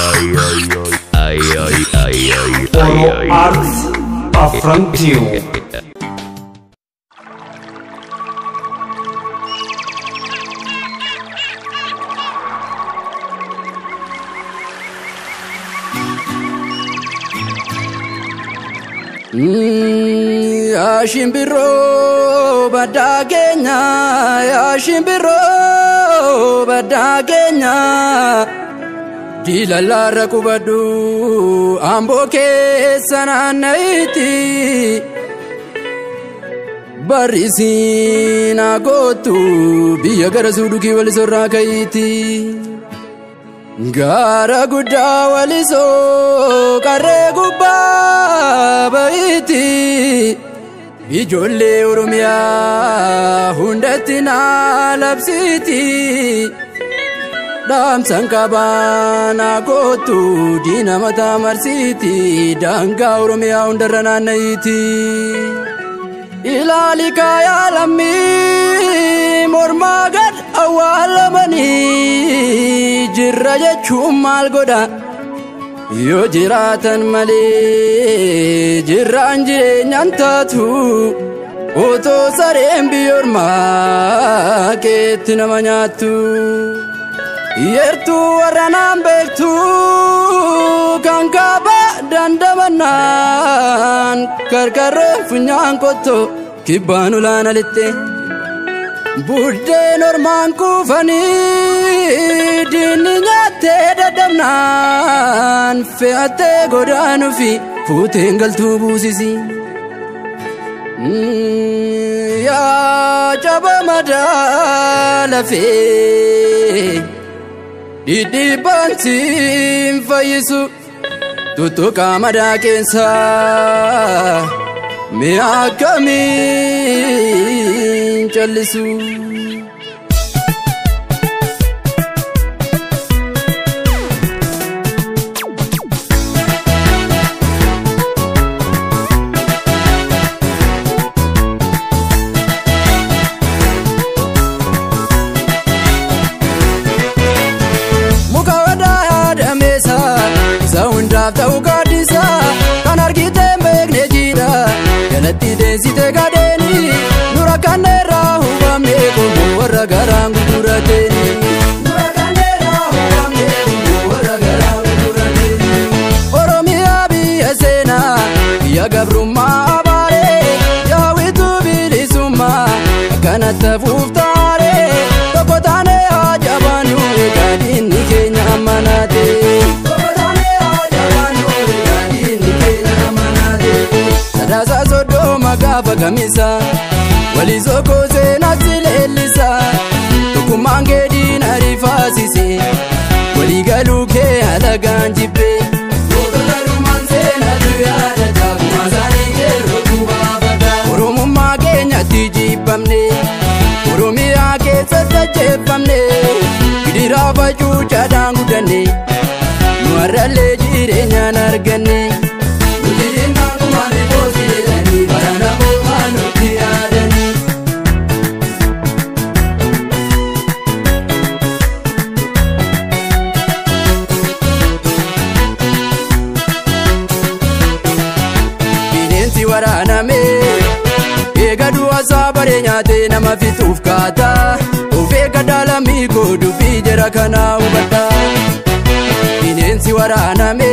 Oro Arts affront you. Shimbiro badagenya, ya shimbiro badagenya. Dilala kubadu amboke sananaiti. Barisina gotu biya garasuduki walisorra kaiti. Gara gudda waliso kare gubba baiti. Ijoollee Oromiyaa hundatti na labsiti. Dhaamsan qabaana gootu diina mataa marsiti. Daangaa Oromiyaa hundarra naanna'iti. Ilaali kaayaa lammii mormaa gad awwaalamanii. Jirra jechuun maal godha yoo jiraatan malee jiraan jireenyaan taatu. Otoo sareen biyyoormaa keetti nama nyaattu. Yertuu warra naan beektu kan kaaba dandamannaan. Karkarreen funyaan qottoo kibbaan olaana lixxe. Buddeen ormaan kuufanii diinni nyaattee dadhabnaan. Fe'attee godaanuufi fuuteen galtuu buusisi. Yaa caba madaa lafee dhidhiibbaan siin fayyisu. Tuttuqaa madaa keessaa mi'a akkamiin callisu. Ta'u gaadisa kan argite beekne jira jalatti deensite gadeeni nura kanneerraa hubamne kubboo warra garaan gurgurateeni. Nura kanneerraa hubamne kubboo warra garaan gurgurateeni. Oromiyaa biyya seenaa biyya gabrummaa abaaree yaawwitu bilisummaa akkanatti fuuftaaree tokko taanee haa jabaannu gaadhiinni keenya ammanaate. Sadasa Sodoma gaafa kamisa walisoo koosee natti leellisa. Tokkummaan kee diina rifaasise walii galuu kee alagaan jibbe. Gootota dhumaan seenatu yaadata kumaa isaanii yeroo dubaafata. Oromummaa keenyatti jibbamne Oromiyaa keessatti ajjeeffamne. Gidiraa facuu caadaan guddanne nu har'allee jireenyaan arganne. Waraaname eega du'aasaa baree nyaatee nama fixuuf kaata. Of eeggadhaa lammii koo dubbii jara kanaa hubadha. Bineensi waraaname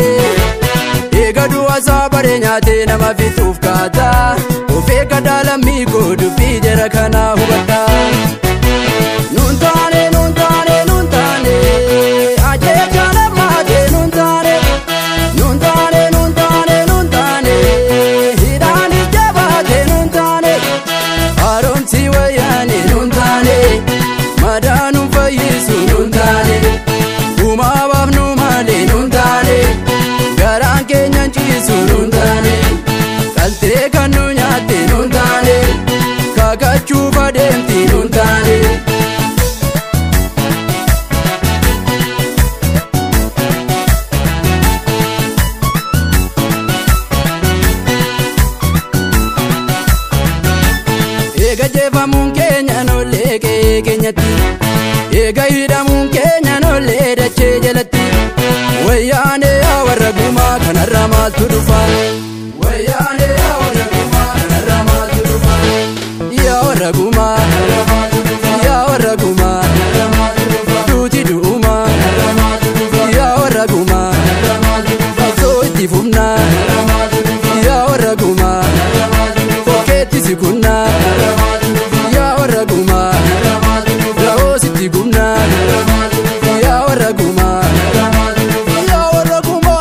eega du'aasaa baree nyaatee nama fixuuf kaata. Of eeggadhaa lammii koo dubbii jara kanaa hubadha. Nuun taane nuun taane nuun taane ajeecha lammaatee nuun taane. Nuun taane nuun taane nuun taane. Haaromsi wayyaane nuun taane madaanuu fayyisu nuun taane uumaaf nu malee nuun taane garaan keenya ciisu nuun taane qaltee kan nu nyaatte nuun taane kakachuuf adeemti nuun taane. Eega jeefamuun keenya noollee keenyatti eega hidhamuun keenya noollee dachee jalatti wayyaane yaa warra gumaa kanarraa maaltu dhufa wayyaane yaa warra gumaa kanarraa maaltu dhufa yaa warra gumaa yaa warra gumaa duuti du'uma yaa warra gumaa qabsoo itti fufnaa yaa warra gumaa fokkeetti sikunnaa yaa warra gumaa raawoo sitti gumnaa yaa warra gumaa yaa warra gumaa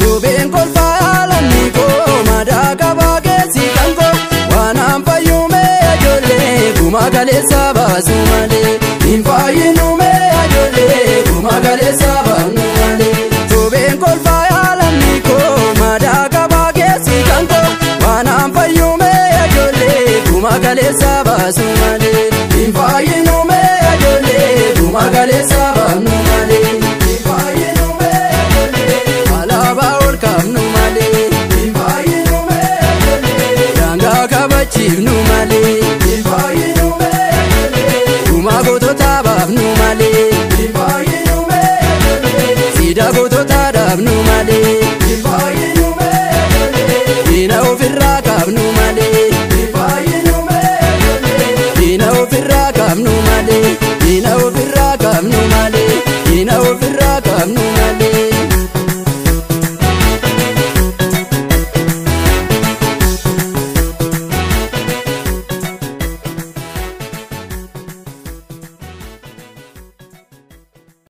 sobeen kolfaa yaalamni koo madaa qabaa keessi kan koo waanaan fayyumee ajoollee gumaa kaleessaa baasu malee hin fayyinumee ajoollee gumaa kaleessaa baasu malee sobeen kolfaa yaalamni koo madaa qabaa keessi kan koo waanaan fayyumee ajoollee gumaa kaleessaa baasu malee hin fayyinumee ajoollee gumaa kaleessaa baasu